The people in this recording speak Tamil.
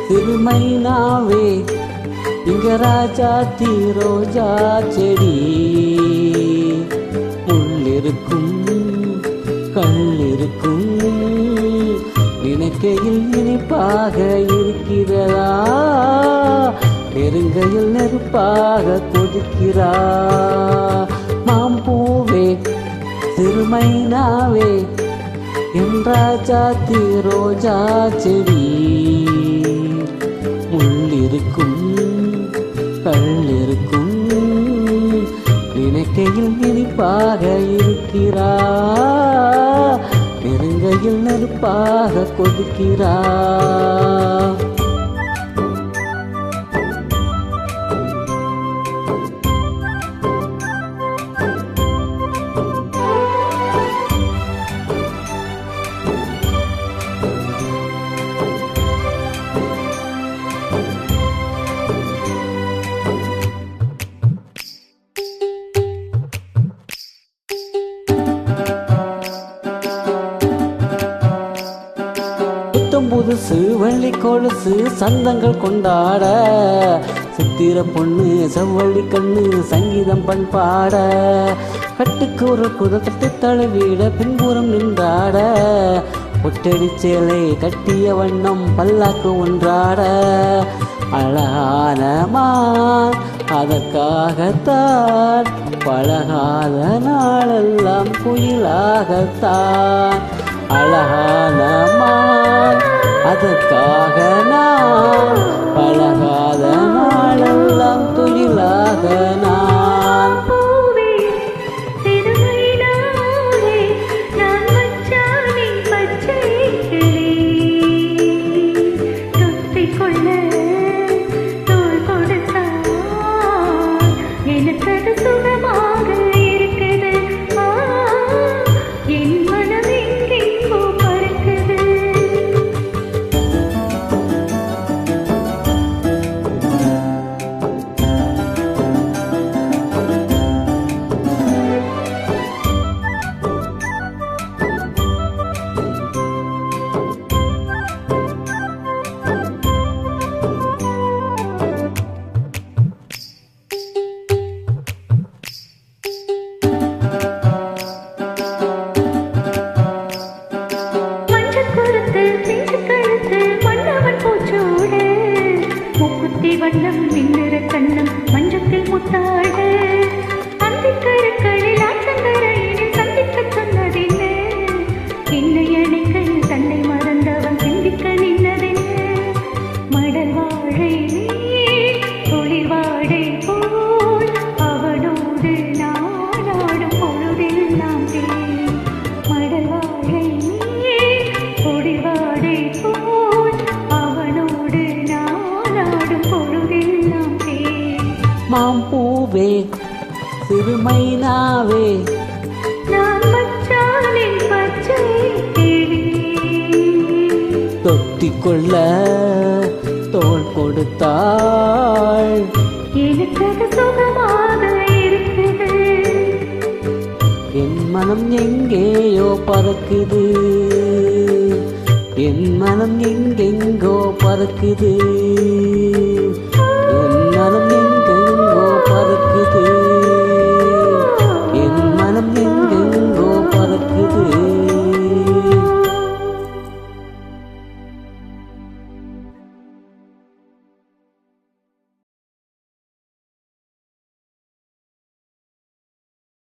சிறுமைனாவே இங்க ராஜாத்தி ரோஜா செடி முள்ளிருக்கும் கல்லிருக்கும் நினைக்கையில் இனிப்பாக இருக்கிறதா நெருங்கையில் நெருப்பாக கொதிக்கிறா மாம்பூவே சிறுமைனாவே என் ராஜாத்தி ரோஜா செடி முள்ளிருக்கும் கல்லிருக்கும் நினைக்கையில் இனிப்பாக இருக்கிறா நெருங்கையில் நெருப்பாக கொதிக்கிறா புதுசு வள்ளி கொலுசு சந்தங்கள் கொண்டாட சித்திர பொண்ணு செவ்வள்ளி கண்ணு சங்கீதம் பண்பாட கட்டுக்கு ஒரு குதத்தட்டு தழுவிட பின்புறம் நின்றாட ஒட்டடி சேலை கட்டிய வண்ணம் பல்லாக்கு ஒன்றாட அழகானமா அதற்காகத்தான் பழகாத நாளெல்லாம் குயிலாகத்தான் அழகானமா அதற்காக நான் பழகாத நாளெல்லாம் துயிலாக நான் வண்ணம் மின்னிற கண்ணம் மஞ்சத்தில் முத்தாட அந்த கருக்களில் ஆற்றங்கரையில் சந்திக்க சொன்னதென்ன என்னை அணைக்கையில் தன்னை மறந்தவன் சிந்திக்க நின்னதென்ன மடல் வாழை தொழில் வாழை போல் அவனோடு நாடாடும் பொழுதெல்லாம் மடல் வாழை தொழில் வாழை போல் அவனோடு மாம்பூவே சிறுமைனாவே நான் மச்சானின் பச்சை கிளி தொத்திக்கொள்ள தோள் கொடுத்தாள் எனக்கு சுகமாக இருக்குது என் மனம் எங்கேயோ பறக்குது என் மனம் எங்கெங்கோ பறக்குது